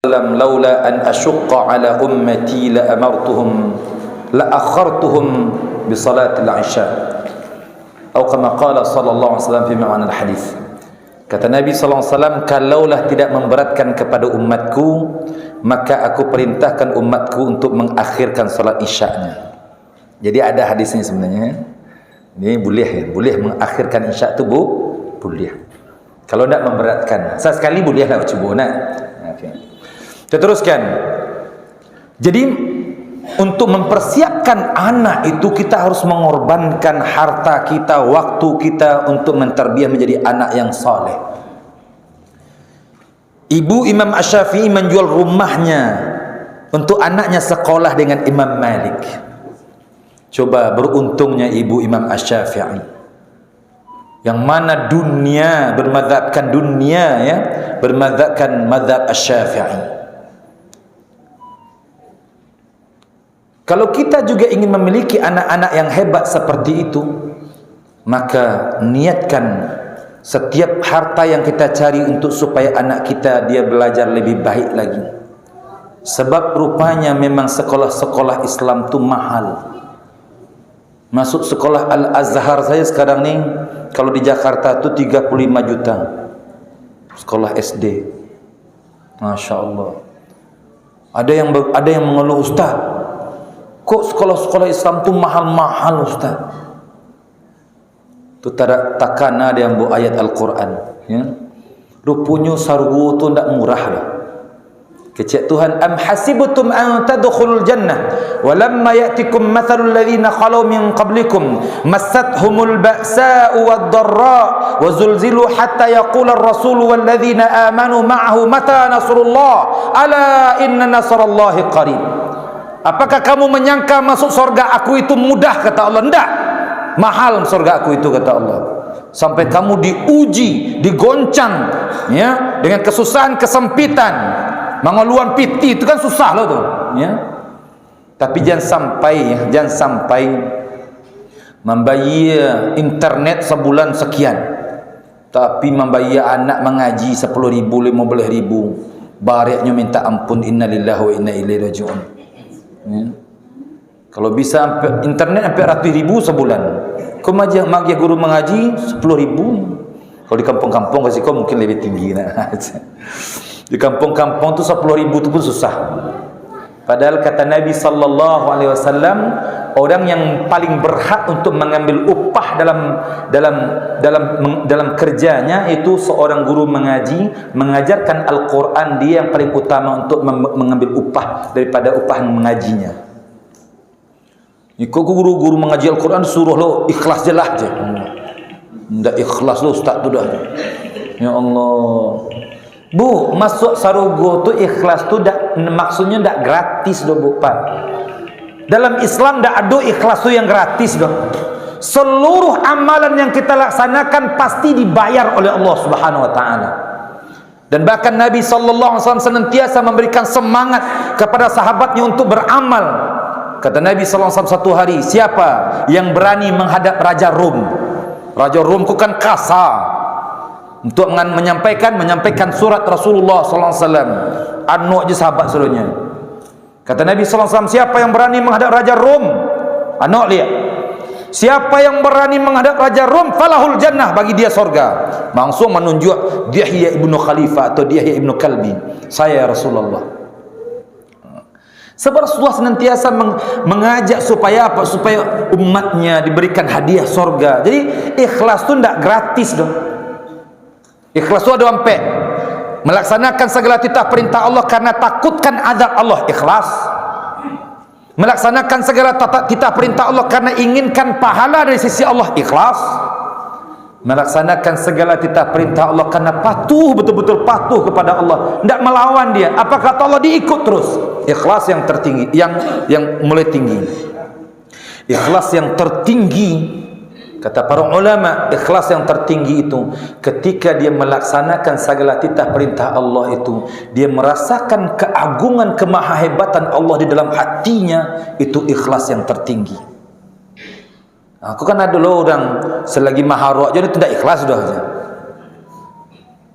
laula an asyqa ala ummati la amartuhum la akhartuhum bi salatil isya atau kama qala sallallahu alaihi wasallam fi ma'na al hadis. Kata Nabi sallallahu alaihi wasallam, kalaulah tidak memberatkan kepada umatku, maka aku perintahkan umatku untuk mengakhirkan salat isya-nya. Jadi ada hadisnya sebenarnya. Ini boleh mengakhirkan isya itu boleh. Kalau tidak memberatkan, sekali bolehlah cuba nak. Okey. Kita teruskan. Jadi untuk mempersiapkan anak itu kita harus mengorbankan harta kita, waktu kita untuk menterbiah menjadi anak yang saleh. Ibu Imam Asy-Syafi'i menjual rumahnya untuk anaknya sekolah dengan Imam Malik. Coba beruntungnya ibu Imam Asy-Syafi'i, yang mana dunia bermadzhabkan bermadzhabkan madzhab Asy-Syafi'i. Kalau kita juga ingin memiliki anak-anak yang hebat seperti itu, maka niatkan setiap harta yang kita cari untuk supaya anak kita dia belajar lebih baik lagi. Sebab rupanya memang sekolah-sekolah Islam itu mahal. Masuk sekolah Al-Azhar saya sekarang ni kalau di Jakarta tu 35 juta. Sekolah SD. Masya Allah. Ada yang mengeluh, Ustaz, kok sekolah-sekolah Islam tu mahal-mahal, Ustaz? Tu takana dia ambil ayat Al-Quran, ya. Rupanya sarwu tu ndak murah lah. Kecik Tuhan, am hasibtum an tadkhulul jannah walamma ya'tikum mathalul ladzina khalu min qablikum massathumul ba'sa'u wad-dharra wa zulzilu hatta yaqula ar-rasulu wal ladzina amanu ma'ahu mata nasrullah ala inna nasrallahi qarib. Apakah kamu menyangka masuk surga aku itu mudah? Kata Allah, enggak. Mahal surga aku itu, kata Allah. Sampai kamu diuji, digoncang, ya, dengan kesusahan, kesempitan. Mengeluarkan piti itu kan susah loh tuh, ya. Tapi jangan sampai membayar internet sebulan sekian, tapi membayar anak mengaji 10.000, 15.000, bareknya minta ampun, innalillahi wa inna ilaihi rajiun. Ya. Kalau bisa internet sampai ratus ribu sebulan, kau magi guru mengaji 10.000. Kalau di kampung-kampung kasih kau mungkin lebih tinggi nah. Di kampung-kampung tu 10.000 tu pun susah. Padahal kata Nabi sallallahu alaihi wasallam, orang yang paling berhak untuk mengambil upah dalam kerjanya itu seorang guru mengaji, mengajarkan Al-Quran. Dia yang paling utama untuk mengambil upah daripada upah mengajinya. Ikut guru mengaji Al-Quran suruh lo ikhlas je lah je. Ndak ikhlas lo ustaz tu dah. Ya Allah. Bu, masuk sarugo tu ikhlas tu maksudnya ndak gratis doh Bu Pak. Dalam Islam ndak ada ikhlas tu yang gratis doh. Seluruh amalan yang kita laksanakan pasti dibayar oleh Allah Subhanahu wa taala. Dan bahkan Nabi sallallahu alaihi wasallam senantiasa memberikan semangat kepada sahabatnya untuk beramal. Kata Nabi sallallahu alaihi wasallam satu hari, siapa yang berani menghadap Raja Rom? Raja Rom itu kan kasar. Untuk menyampaikan surat Rasulullah sallallahu alaihi wasallam, anu aja sahabat seluruhnya. Kata Nabi sallallahu alaihi wasallam, siapa yang berani menghadap Raja Rom? Anu lihat. Siapa yang berani menghadap Raja Rom, falahul jannah, bagi dia surga. Langsung menunjuk Dihya ibnu Khalifah atau Dihya ibnu Kalbi. Saya Rasulullah. Sebab Rasulullah senantiasa mengajak supaya apa? Supaya umatnya diberikan hadiah surga. Jadi ikhlas tu tidak gratis dong. Ikhlas itu ada sampai melaksanakan segala titah perintah Allah karena takutkan azab Allah, ikhlas. Melaksanakan segala titah perintah Allah karena inginkan pahala dari sisi Allah, ikhlas. Melaksanakan segala titah perintah Allah karena patuh, betul-betul patuh kepada Allah, tidak melawan dia. Apa kata Allah diikut terus, ikhlas yang tertinggi, yang mulai tinggi. Ikhlas yang tertinggi, kata para ulama, ikhlas yang tertinggi itu ketika dia melaksanakan segala titah perintah Allah itu, dia merasakan keagungan, kemahahebatan Allah di dalam hatinya, itu ikhlas yang tertinggi. Aku kan ada loh orang selagi maharok jadi tidak ikhlas sudah.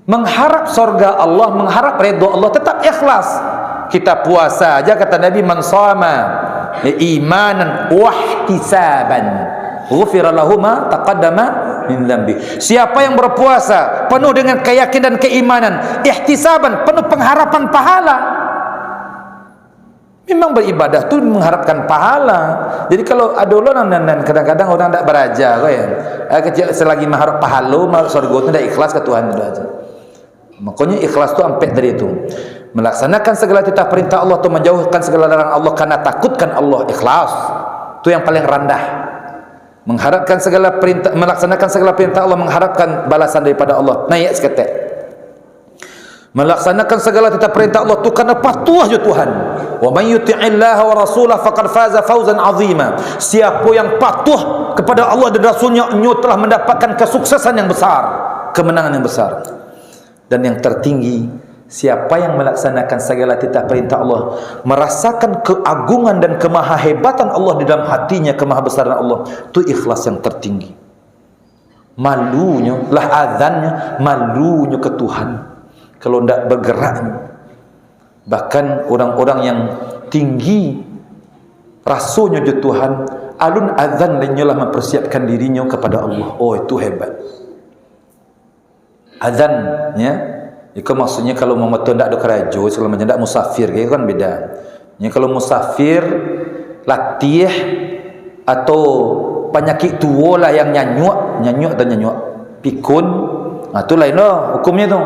mengharap surga Allah, mengharap redha Allah, tetap ikhlas. Kita puasa aja kata Nabi, man shama imanan wa ihtisaban ghufira lahu ma taqaddama min dhanbi. Siapa yang berpuasa penuh dengan keyakinan dan keimanan, ihtisaban, penuh pengharapan pahala. Memang beribadah tu mengharapkan pahala. Jadi kalau ada orang kadang-kadang orang tak beraja kau ya. Selagi mengharap pahala, mengharap surga tu dah ikhlas ke Tuhan tu aja. Makanya ikhlas tu ampek dari itu. Melaksanakan segala titah perintah Allah tu, menjauhkan segala larangan Allah karena takutkan Allah, ikhlas. Tu yang paling rendah. Mengharapkan segala perintah, melaksanakan segala perintah Allah, mengharapkan balasan daripada Allah, naik seketek. Melaksanakan segala titah perintah Allah tu karena patuh je Tuhan. Wa may yuti'illaha wa rasulahu faqad faza fawzan 'azima. Siapa yang patuh kepada Allah dan Rasulnya, telah mendapatkan kesuksesan yang besar, kemenangan yang besar. Dan yang tertinggi, siapa yang melaksanakan segala titah perintah Allah, merasakan keagungan dan kemahahebatan Allah di dalam hatinya, kemahabesaran Allah, itu ikhlas yang tertinggi. Malunya lah azannya, malunya ke Tuhan kalau tidak bergeraknya. Bahkan orang-orang yang tinggi rasanya je Tuhan, alun azan lainnya lah mempersiapkan dirinya kepada Allah. Oh, itu hebat. Azannya itu maksudnya kalau mematuh tidak ada kerajo, kalau macam tidak musafir, itu kan beda. Ya, kalau musafir latih atau penyakit tua lah yang nyanyuk pikun, itu lain lah hukumnya tu.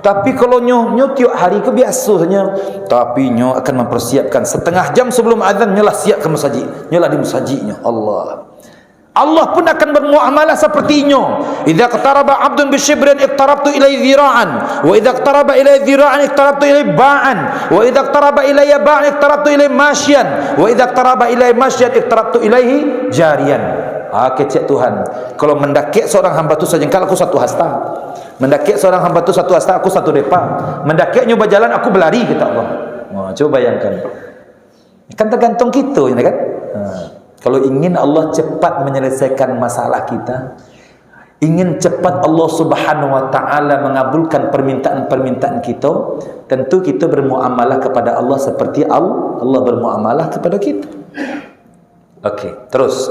Tapi kalau nyo tiap hari kebiasanya, tapi nyo akan mempersiapkan setengah jam sebelum azan, nyolah siap ke masjid, nyolah di masjidnya. Allah pun akan bermuamalah seperti nyo. Idza qataraba 'abdun bisyibrin iqtarabtu ilaihi dhira'an, wa idza qtaraba ilaihi dhira'an iqtarabtu ilaihi ba'an, wa idza qtaraba ilayya ba'an iqtarabtu ilaihi masyan, wa idza qtaraba ilaihi masyan iqtarabtu ilaihi jariyan. Kecek Tuhan. Kalau mendakik seorang hamba tu sejengkal, aku satu hasta. Mendakik seorang hamba tu satu hasta, aku satu depa. Mendakiknya berjalan, aku berlari, kata Allah. Coba bayangkan. Kan tergantung kita, kan? Kalau ingin Allah cepat menyelesaikan masalah kita, ingin cepat Allah Subhanahu wa taala mengabulkan permintaan-permintaan kita, tentu kita bermuamalah kepada Allah seperti Allah bermuamalah kepada kita. Okey, terus.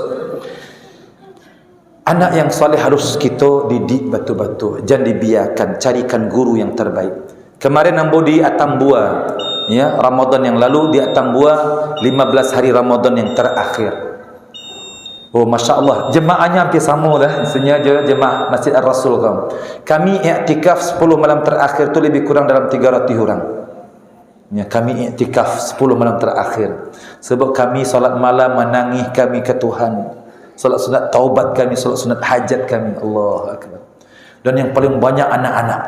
Anak yang soleh harus kita didik batu-batu, jangan dibiarkan, carikan guru yang terbaik. Kemarin ambo di Atambua, ya, Ramadan yang lalu di Atambua, 15 hari Ramadan yang terakhir. Oh, Masya Allah, jemaahnya hampir sama lah, isinya jemaah Masjid Ar-Rasul. Kami i'tikaf 10 malam terakhir tu lebih kurang dalam 300 orang. Ya, kami i'tikaf 10 malam terakhir. Sebab kami solat malam menangis kami ke Tuhan. Solat sunat taubat kami, solat sunat hajat kami. Allahu akbar. Dan yang paling banyak anak-anak.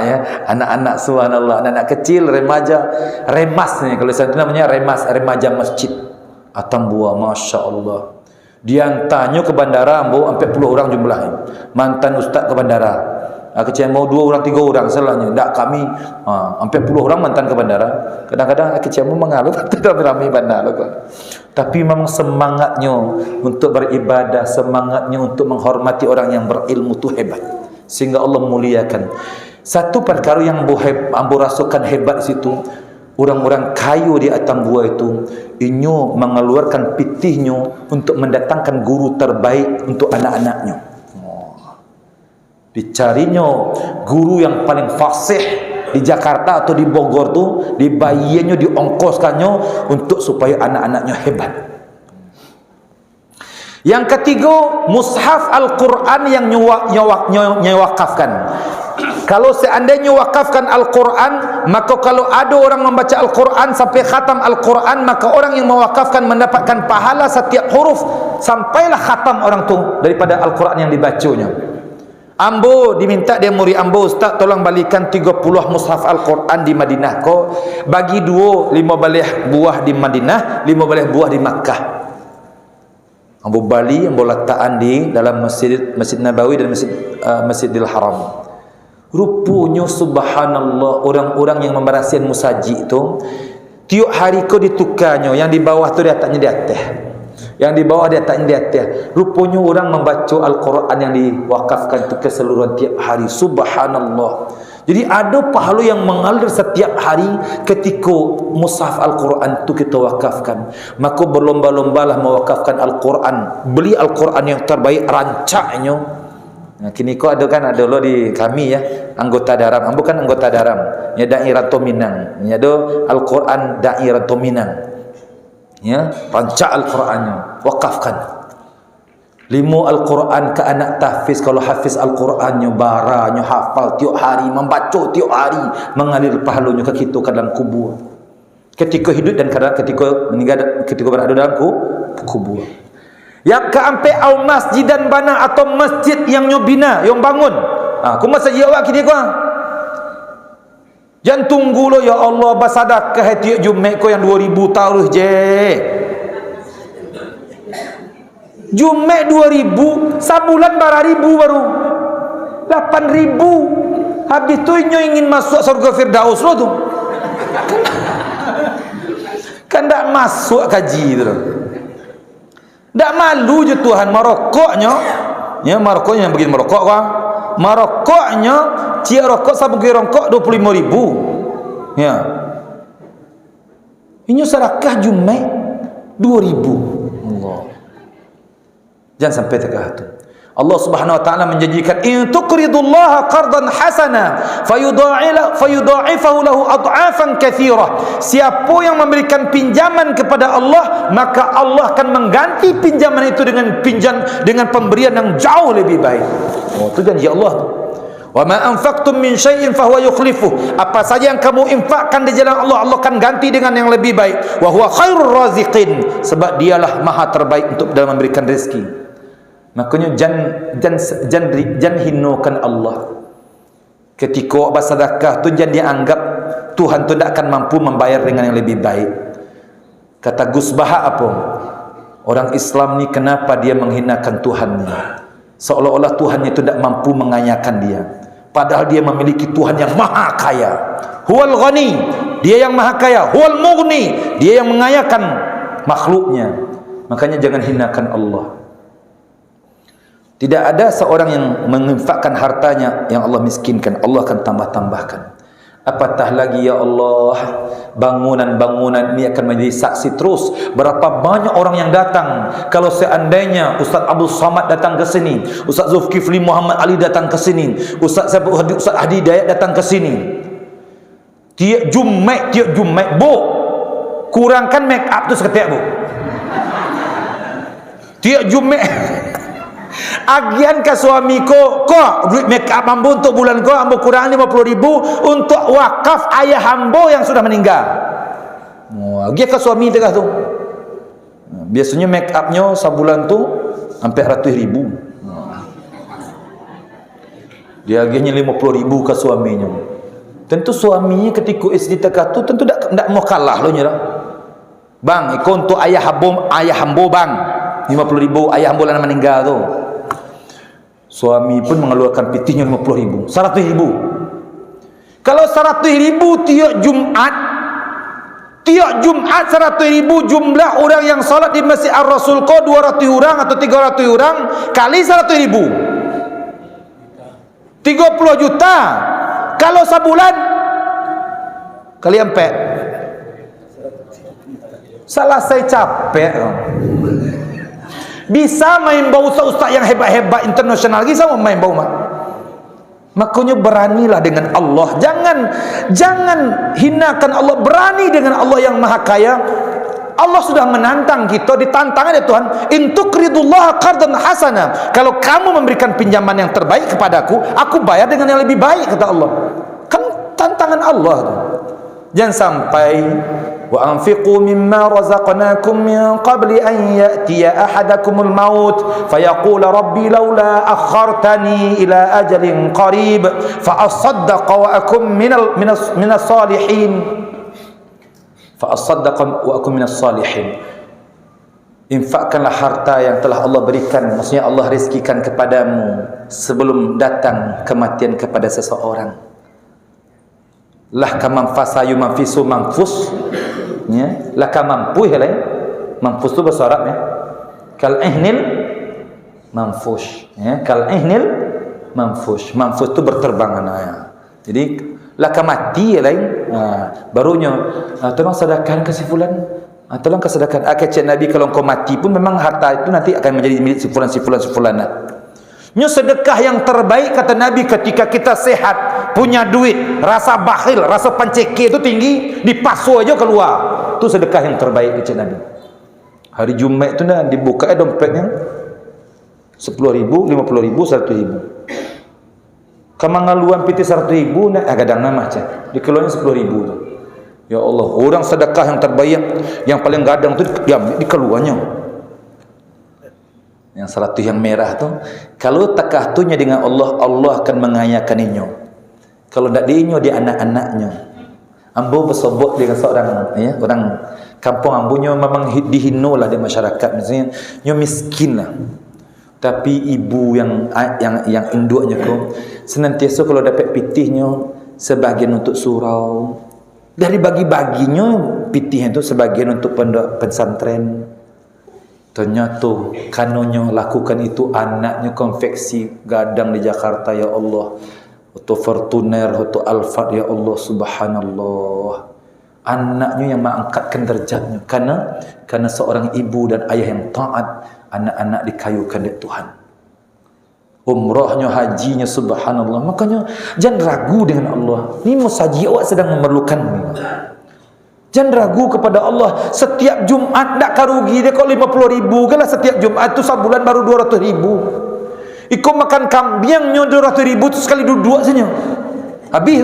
Ya, anak-anak, subhanallah, anak-anak kecil, remaja, remas ni kalau saya namanya remas, remaja masjid Atambua, masya-Allah. Diantaranya ke bandara ambo sampai 10 orang jumlahnya. Mantan ustaz ke bandara. Kecil mau 2 orang 3 orang salahnya. Tak, kami sampai 10 orang mantan ke bandara. Kadang-kadang kecil mau mengalut ramai bandar kok. Tapi memang semangatnya untuk beribadah, semangatnya untuk menghormati orang yang berilmu tu hebat. Sehingga Allah muliakan. Satu perkara yang ambo rasakan hebat di situ, orang-orang kayu di Atambua itu, inyo mengeluarkan pitihnya untuk mendatangkan guru terbaik untuk anak-anaknya. Dicarinya guru yang paling fasih di Jakarta atau di Bogor tu, dibayarnya, diongkoskannya untuk supaya anak-anaknya hebat. Yang ketiga, mushaf Al-Quran yang nyewakafkan. Kalau seandainya wakafkan Al-Quran, maka kalau ada orang membaca Al-Quran sampai khatam Al-Quran, maka orang yang mewakafkan mendapatkan pahala setiap huruf sampailah khatam orang tu daripada Al-Quran yang dibacanya. Ambo diminta dia murid ambo, ustaz tolong balikan 30 mushaf Al-Quran di Madinah ko, bagi 5 buah di Madinah, 5 buah di Makkah. Ambo bali, ambo letakkan di dalam Masjid Nabawi dan Masjidil Haram. Rupanya subhanallah, orang-orang yang memberasihan musaji itu tiap hari ko ditukarnya, yang di bawah tu di atasnya di atas. Yang di bawah dia tak di atas. Rupanya orang membaca Al-Quran yang diwakafkan itu keseluruhan tiap hari. Subhanallah. Jadi ada pahala yang mengalir setiap hari ketika mushaf Al-Quran itu kita wakafkan. Maka berlomba-lombalah mewakafkan Al-Quran. Beli Al-Quran yang terbaik, rancaknya. Nah, kini kau ada kan, ada lo di kami ya, anggota daram. Bukan anggota daram, ya Dairah Tominang. Ya ada Al-Quran Dairah Tominang. Ya, rancak Al-Qurannya, wakafkan. 5 Al-Quran ke anak tahfiz. Kalau hafiz Al-Qurannya, baranya hafal tiap hari, membaca tiap hari, mengalir pahalanya ke kita ke dalam kubur. Ketika hidup dan kadang ketika meninggal, ketika berada dalam kubur. Yang keampe au masjid dan bana, atau masjid yang nyobina, yang bangun. Aku masjid awak kini kau. Jangan tunggu lo ya Allah bersedekah tiap Jumaat kau yang 2000 tahun je. Jumaat 2000, sebulan berapa ribu baru? 8000. Habis tu ingin masuk surga Firdaus lo tu. Kan tak masuk kaji tu. Tak malu je Tuhan merokoknya. Ya, merokoknya yang begini merokok kau. Merokoknya cia rokok sabuk rokok 25.000. Ya. Ini sedekah Jumaat 2000. Allah. Jangan sampai tegah tu. Allah Subhanahu wa taala menjanjikan, in tuqridullaha qardan hasana fayudha'ifahu lahu ad'afan katsira. Siapa yang memberikan pinjaman kepada Allah, maka Allah akan mengganti pinjaman itu dengan pemberian yang jauh lebih baik. Oh, itu janji Allah tu. Wa ma anfaqtum min syai'in fahuwa yukhlifuh. Apa saja yang kamu infakkan di jalan Allah, Allah akan ganti dengan yang lebih baik. Wa huwa khairur raziqin. Sebab dialah maha terbaik untuk dalam memberikan rezeki. Makanya jangan hinakan Allah. Ketika bersedekah tu jangan dianggap Tuhan tu tidak akan mampu membayar dengan yang lebih baik. Kata Gus Baha apa? Orang Islam ni kenapa dia menghinakan Tuhannya? Seolah-olah Tuhannya itu tidak mampu mengayakan dia. Padahal dia memiliki Tuhan yang maha kaya. Huwal ghani, dia yang maha kaya. Huwal mughni, dia yang mengayakan makhluknya. Makanya jangan hinakan Allah. Tidak ada seorang yang menginfakkan hartanya yang Allah miskinkan, Allah akan tambah-tambahkan. Apatah lagi ya Allah, bangunan-bangunan ini akan menjadi saksi terus berapa banyak orang yang datang. Kalau seandainya Ustaz Abdul Samad datang ke sini, Ustaz Zulkifli Muhammad Ali datang ke sini, Ustaz Hadi Dayat datang ke sini, tiap Jumaat bu, kurangkan make up tu seketik bu. Tiap Jumaat agian ke suami ko duit make up ambo untuk bulan ko ambo kurang 50.000 untuk wakaf ayah ambo yang sudah meninggal. Agian ke suami tengah tu. Biasanya make upnya sebulan tu sampai 100.000. Dia agiannya 50.000 ke suaminya. Tentu suaminya ketika istri tengah tu tentu tak mau kalah lo nyerah. Bang, ikut untuk ayah ambo bang 50.000 ayah ambo yang meninggal tu. Suami pun mengeluarkan pitihnya 50.000, 100.000. Kalau 100.000 tiap Jumat 100.000 jumlah orang yang salat di Masjid Ar-Rasul ko 200 orang atau 300 orang kali 100.000 30 juta. Kalau sebulan kali empek salah saya capek. Bisa main bau ustaz yang hebat-hebat internasional lagi sama main bau mak. Makanya beranilah dengan Allah. Jangan hinakan Allah. Berani dengan Allah yang maha kaya. Allah sudah menantang kita, ditantang oleh Tuhan. In tuqridullaha qardan hasana. Kalau kamu memberikan pinjaman yang terbaik kepadaku, aku bayar dengan yang lebih baik, kata Allah. Kan tantangan Allah tu. Jangan sampai wa anfiqu mimma razaqnakum min qabli an ya'tiya ahadakumul maut fayaqula rabbi laula akhartani ila ajalin qarib fa asaddaqa wa akum minas salihin fa asaddaqa wa akum minas salihin. Infakkanlah harta yang telah Allah berikan, maksudnya Allah rezekikan kepadamu sebelum datang kematian kepada seseorang. Lah kamam fasayu manfisu manfus, ya lah kamam puih lah, manfus tu bahasa Arab ya. Kal ihnil manfush, ya, kal ihnil manfush. Manfush tu berterbangan, ya. Jadi laka mati ya lain, barunya tolong sedekahkan ke si fulan, tolong kesedekahkan. Kata Nabi, kalau kau mati pun memang harta itu nanti akan menjadi milik si fulan. Nyo sedekah yang terbaik kata Nabi ketika kita sehat, punya duit, rasa bakhil, rasa panceki itu tinggi, dipasu aja keluar. Itu sedekah yang terbaik kata Nabi. Hari Jumat itu dah dibuka dompetnya 10.000, 50.000, 100.000. Kamangaluan piti 100.000 nak kadang nama aja. Dikeluarnya 10.000 tu. Ya Allah, orang sedekah yang terbaik, yang paling gadang tu diambil dikeluarnya. Yang 100 yang merah tu, kalau takah tunya dengan Allah, Allah akan mengayakannya. Kalau tak diinyo dia anak-anaknya. Ambo bersobok dengan seorang, ya, orang kampung ambunya memang dihinolah di masyarakat, misalnya nyo miskin lah. Tapi ibu yang induknya tu senantiasa kalau dapat pitihnya sebagian untuk surau, dari bagi-baginya pitihnya tu sebagian untuk pondok pesantren. Ternyata kanonnya lakukan itu, anaknya konveksi gadang di Jakarta, ya Allah, atau Fortuner, atau Alphard, ya Allah, subhanallah. Anaknya yang mengangkatkan derajatnya karena seorang ibu dan ayah yang taat, anak-anak dikayukan oleh Tuhan. Umrahnya, hajinya, subhanallah. Makanya jangan ragu dengan Allah. Ni musaji awak sedang memerlukan ni. Jangan ragu kepada Allah. Setiap Jumat tak karugi dia kok 50.000 ke lah setiap Jumat tu, sebulan baru 200.000. Ikut makan kambingnya 200.000 tu sekali duduk saja. Habis.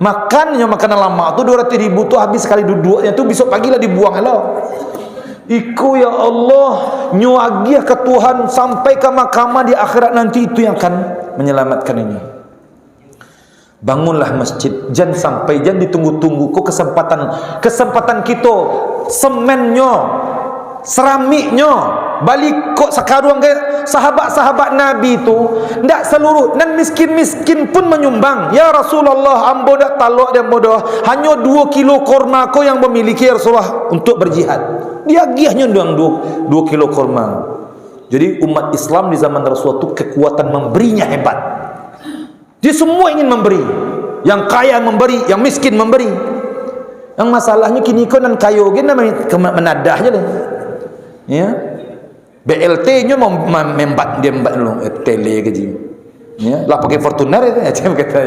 Makannya makanan lama tu 200.000 tu habis sekali duduknya tu, besok pagi lah dibuang lah. Iku ya Allah, nyuagiah ke Tuhan sampai ke mahkamah di akhirat nanti, itu yang akan menyelamatkan ini. Bangunlah masjid, jangan sampai jangan ditunggu-tunggu. Kok kesempatan kita, semennya, seramiknya, balik kok sekarang ke sahabat-sahabat Nabi itu ndak seluruh, dan miskin-miskin pun menyumbang. Ya Rasulullah, ambo dak talak dan bodoh, hanya 2 kilo korma ko yang memiliki ya Rasulullah untuk berjihad. Dia giahnya doang 2 kilo korma. Jadi umat Islam di zaman Rasulullah itu kekuatan memberinya hebat. Dia semua ingin memberi. Yang kaya memberi, yang miskin memberi. Yang masalahnya kini kau nan kayo gini menadah je lah. Ya. BLT-nya membat dulu tele gaji. Ya, lah pakai Fortuner itu macam kata.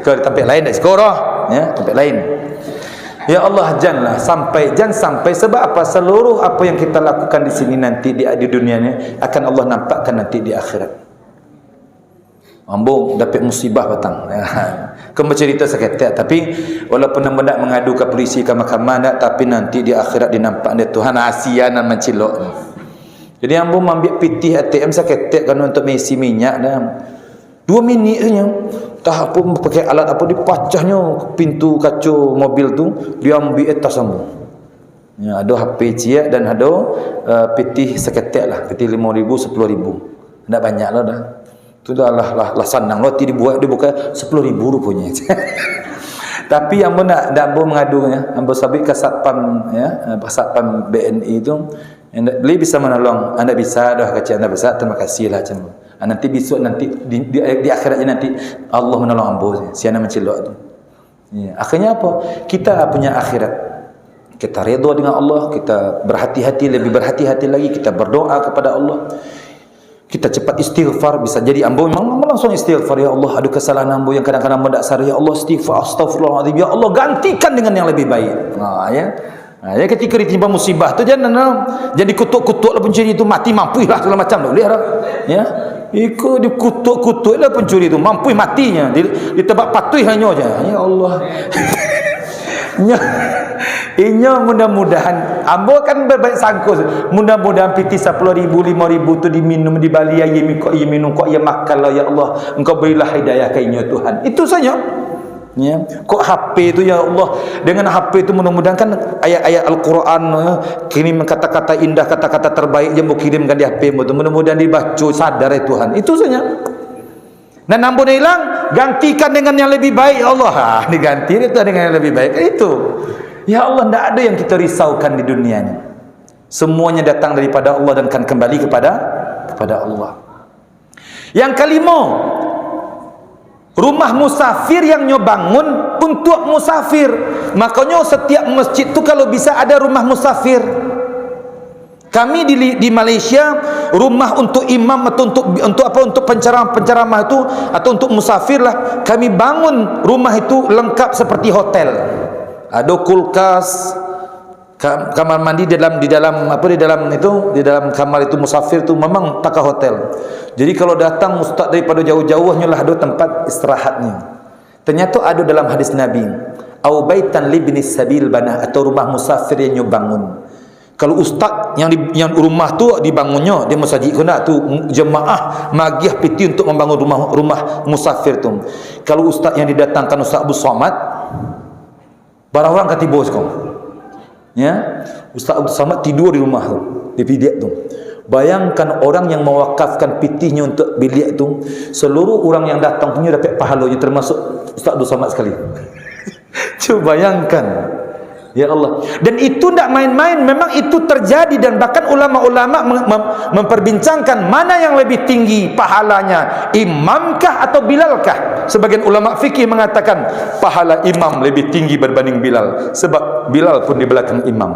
Kalau di tempat lain dak sekolah, ya, tempat lain. Ya Allah, jangan sampai sebab apa, seluruh apa yang kita lakukan di sini nanti di dunia ni akan Allah nampakkan nanti di akhirat. Ambo dapat musibah petang. Kau bercerita seketika, tapi walaupun nak mengadu ke polisi ke mahkamah nak, tapi nanti di akhirat dinampak dia Tuhan asian dan mencilok. Jadi ambo ambil pitih ATM seketika kan untuk mengisi minyak dah. 2 minit saja. Tak apa pakai alat apa, dipacahnya pintu kaca mobil tu, dia ambil atas ambo. Ya, ada HP ciak dan ada pitih seketika lah, pitih 5.000, 10.000. Tak banyak lah dah. Tu dah lah senang roti dibuat, dia buka 10.000 rupanya. Tapi yang nak ambo mengadunya, ambo sabit ke satpam, ya, satpam BNI itu, beli bisa menolong. Anda bisa dah kata anda bisa, terima kasihlah macam. Nanti besok nanti di akhiratnya nanti Allah menolong ambo. Siapa mencilok tu. Ya, akhirnya apa? Kita punya akhirat. Kita redha dengan Allah, kita berhati-hati, lebih berhati-hati lagi, kita berdoa kepada Allah. Kita cepat istighfar, bisa jadi ambo memang langsung istighfar, ya Allah, ada kesalahan ambo yang kadang-kadang mendak sadar, ya Allah, istighfar, astagfirullahaladzim, ya Allah, gantikan dengan yang lebih baik. Ya, ketika ditimpa musibah tu jangan jadi kutuk-kutuk lah pencuri itu, mati mampu lah segala macam boleh lah. Ya, ikut dikutuk-kutuk lah pencuri itu, mampu matinya di tempat patuh hanya aja. Ya Allah. Inya mudah-mudahan ambo kan berbaik sangkus, mudah-mudahan piti 10.000, 5.000 tu diminum di Bali, ya minum kok ya makan lah, ya Allah, engkau berilah hidayah ke inya Tuhan. Itu saja. Ya, kok HP itu ya Allah, dengan HP itu mudah-mudahan kan ayat-ayat Al-Quran, ya, kirim kata-kata indah, kata-kata terbaik yang mau kirimkan di HP mu, mudah-mudahan dibaca, sadar ya Tuhan. Itu saja. Dan ampun hilang, gantikan dengan yang lebih baik, ya Allah. Diganti itu dengan yang lebih baik. Itu. Ya Allah, tidak ada yang kita risaukan di dunia ini. Semuanya datang daripada Allah dan akan kembali kepada Allah. Yang kelima, rumah musafir yang nyo bangun untuk musafir. Makanya setiap masjid tu kalau bisa ada rumah musafir. Kami di Malaysia, rumah untuk imam atau untuk penceramah itu atau untuk musafir lah, kami bangun rumah itu lengkap seperti hotel. Ada kulkas, kamar mandi di dalam kamar itu musafir tu memang tak hotel. Jadi kalau datang ustaz daripada jauh-jauhnya lah ada tempat istirahatnya. Ternyata ada dalam hadis Nabi, au baitan libni sabil banah, atau rumah musafir yang bangun. Kalau ustaz yang rumah tu dibangunnya, dia masjid kena tu jemaah magiah piti untuk membangun rumah musafir tu. Kalau ustaz yang didatangkan Ustaz Abu Somad, barang orang katibo sekarang. Ya, Ustaz Abu Somad tidur di rumah tu, di bilik tu. Bayangkan orang yang mewakafkan pitihnya untuk bilik tu, seluruh orang yang datang punya dapat pahalanya, termasuk Ustaz Abu Somad sekali. Cuba bayangkan. Ya Allah. Dan itu tidak main-main, memang itu terjadi. Dan bahkan ulama-ulama memperbincangkan mana yang lebih tinggi pahalanya, imamkah atau bilalkah. Sebagian ulama fikih mengatakan pahala imam lebih tinggi berbanding Bilal, sebab Bilal pun di belakang imam.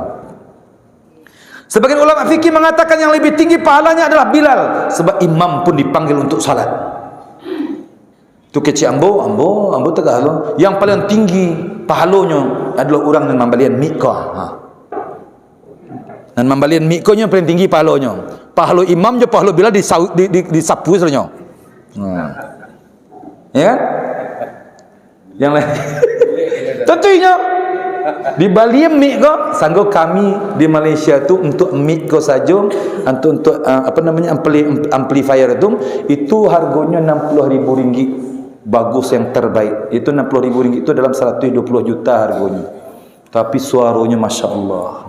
Sebagian ulama fikih mengatakan yang lebih tinggi pahalanya adalah Bilal, sebab imam pun dipanggil untuk salat. Itu kecil Ambo tegak lo. Yang paling tinggi pahalanya adalah orang yang membalian mikah. Dan membalian mikahnya paling tinggi pahalanya. Pahala imam je pahala Bilal disapu sebenarnya. Ya kan? Yang lain. Tentunya di Bali mikah, sanggup kami di Malaysia tu untuk mikah saja, untuk amplifier itu harganya RM60,000. Bagus yang terbaik itu RM60,000, itu dalam 120 juta harganya. Tapi suaranya Masya Allah.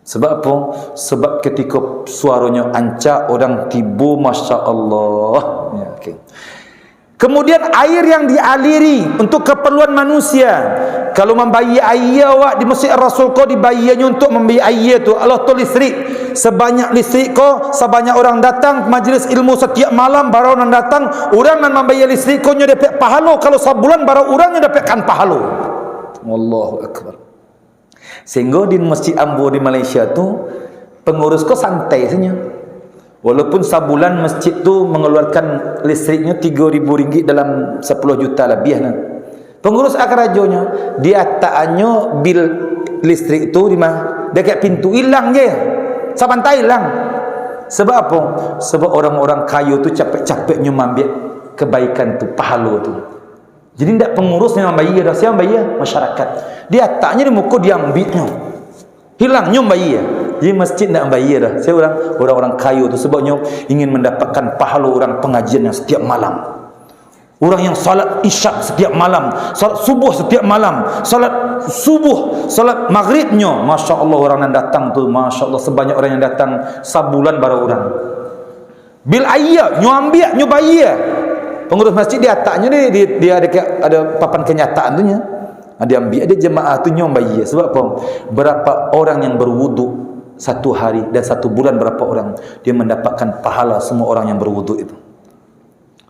Sebab apa? Sebab ketika suaranya ancak, orang tiba Masya Allah. Ya, okay. Kemudian air yang dialiri untuk keperluan manusia. Kalau membayi air awak di Masjid Rasul kau dibayinya untuk membayi air tu, Allah tu listrik. Sebanyak listrik kau, sebanyak orang datang majlis ilmu setiap malam, baru orang datang, orang nan membayi listrik kau nya dapat pahala. Kalau sebulan baru orangnya dapatkan pahala. Wallahu akbar. Sehingga di Masjid Ambo di Malaysia tu pengurus kau santai saja. Walaupun sebulan masjid tu mengeluarkan listriknya RM3,000 dalam 10 juta lebih. Pengurus akarajonya, dia taknya bil listrik tu di mana? Dekat pintu hilang je. Sabantai hilang. Sebab apa? Sebab orang-orang kaya tu capek-capeknya mengambil kebaikan tu, pahala tu. Jadi tidak pengurusnya yang bayar, siapa bayar? Masyarakat. Dia taknya di muka dia ambilnya. Hilangnya bayar. Jadi masjid nak bayar dah. Saya orang-orang kaya tu sebabnya ingin mendapatkan pahala orang pengajian yang setiap malam. Orang yang salat isyak setiap malam, salat subuh setiap malam, salat subuh, salat maghribnya, Masya Allah orang yang datang tu, Masya Allah sebanyak orang yang datang sebulan baru orang. Bil ayah, nyu ambil, nyu bayar. Pengurus masjid dia taknya dia ada papan kenyataan tu nya. Dia ambil, dia jemaah tu nyu bayar. Sebab apa? Berapa orang yang berwuduk satu hari dan satu bulan, berapa orang dia mendapatkan pahala semua orang yang berwuduk itu.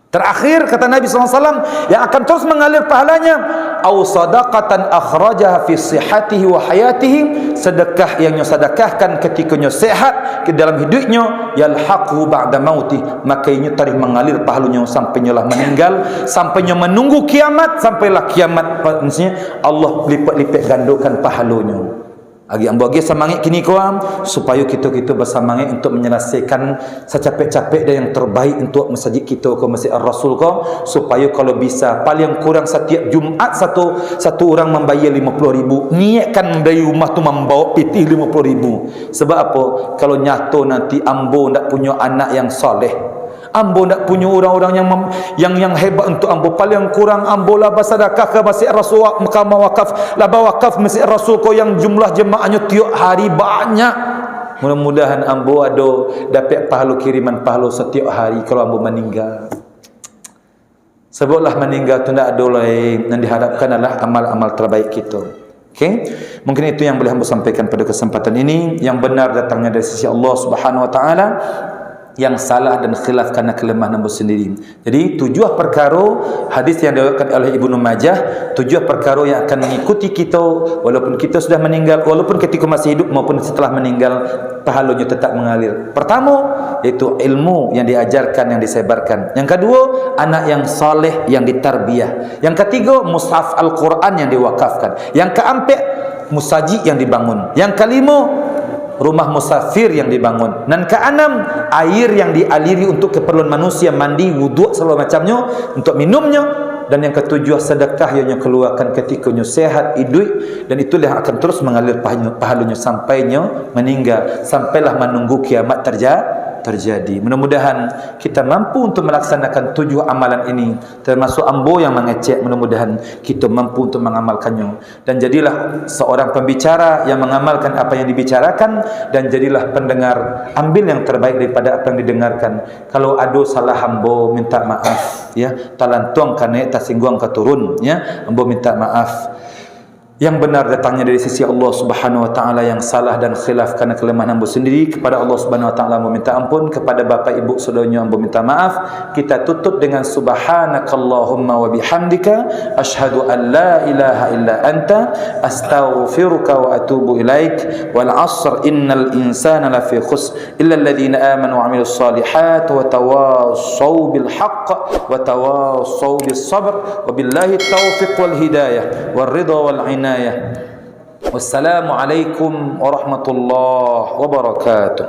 Terakhir kata Nabi SAW, yang akan terus mengalir pahalanya, au sadaqatan akhrajaha fi sihhatihi wa hayatihi, sedekah yang sedekahkan ketika nya sehat ke dalam hidupnya, yalhaqu ba'da mautih, maka ini tarikh mengalir pahalanya sampai nyalah meninggal, sampai nya menunggu kiamat, sampailah kiamat maksudnya Allah lipat-lipat gandakan pahalanya. Agi ambo agi semangat kini kawan, supaya kita bersemangat untuk menyelesaikan secapek-capek dan yang terbaik untuk masjid kita ke Masjid Ar-Rasul ko, supaya kalau bisa paling kurang setiap Jumaat satu orang membayar 50,000. Niatkan dari rumah tu membawa pitih 50,000. Sebab apa? Kalau nyata nanti ambo ndak punya anak yang soleh, ambo ndak punya orang-orang yang hebat untuk ambo, paling kurang ambo lah bersedekah ke Masjid Rasul, mahkamah wakaf, laba wakaf Masjid Rasul ko yang jumlah jemaahnya tiap hari banyak. Mudah-mudahan ambo ada dapat pahala kiriman pahala setiap hari kalau ambo meninggal. Sebablah meninggal tu ndak ada lain, yang diharapkan adalah amal-amal terbaik kita. Okey, mungkin itu yang boleh hamba sampaikan pada kesempatan ini. Yang benar datangnya dari sisi Allah Subhanahu wa taala, yang salah dan khilaf karena kelemahan hamba sendiri. Jadi 7 perkara hadis yang diriwayatkan oleh Ibnu Majah, 7 perkara yang akan mengikuti kita walaupun kita sudah meninggal, walaupun ketika masih hidup maupun setelah meninggal, pahalanya tetap mengalir. Pertama, yaitu ilmu yang diajarkan, yang disebarkan. Yang kedua, anak yang saleh yang ditarbiyah. Yang ketiga, mushaf Al-Quran yang diwakafkan. Yang keempat, musajid yang dibangun. Yang kelima, rumah musafir yang dibangun. Dan keenam, air yang dialiri untuk keperluan manusia, mandi, wuduk, segala macamnya, untuk minumnya. Dan yang ketujuh, sedekah yang keluarkan ketika sehat, hidup, dan itulah yang akan terus mengalir pahalanya sampainya meninggal, sampailah menunggu kiamat terjadi. Mudah-mudahan kita mampu untuk melaksanakan 7 amalan ini, termasuk ambo yang mengecek. Mudah-mudahan kita mampu untuk mengamalkannya, dan jadilah seorang pembicara yang mengamalkan apa yang dibicarakan, dan jadilah pendengar, ambil yang terbaik daripada apa yang didengarkan. Kalau ada salah ambo minta maaf ya, talantuang kana tasingguang katurun ya, ambo minta maaf. Yang benar datangnya dari sisi Allah Subhanahu wa taala, yang salah dan khilaf karena kelemahan hamba sendiri. Kepada Allah Subhanahu wa taala meminta ampun, kepada bapa ibu saudaranya hamba minta maaf. Kita tutup dengan subhanakallahumma wa bihamdika asyhadu an la ilaha illa anta astaghfiruka wa atubu ilaik. Wal 'asr innal insana lafi khusr illa alladhina amanu wa 'amilus solihat wa tawassaw bil haqq wa tawassaw bis sabr. Wabillahi taufiq wal hidayah wal ridha wal 'inayah. Wassalamualaikum warahmatullahi wabarakatuh.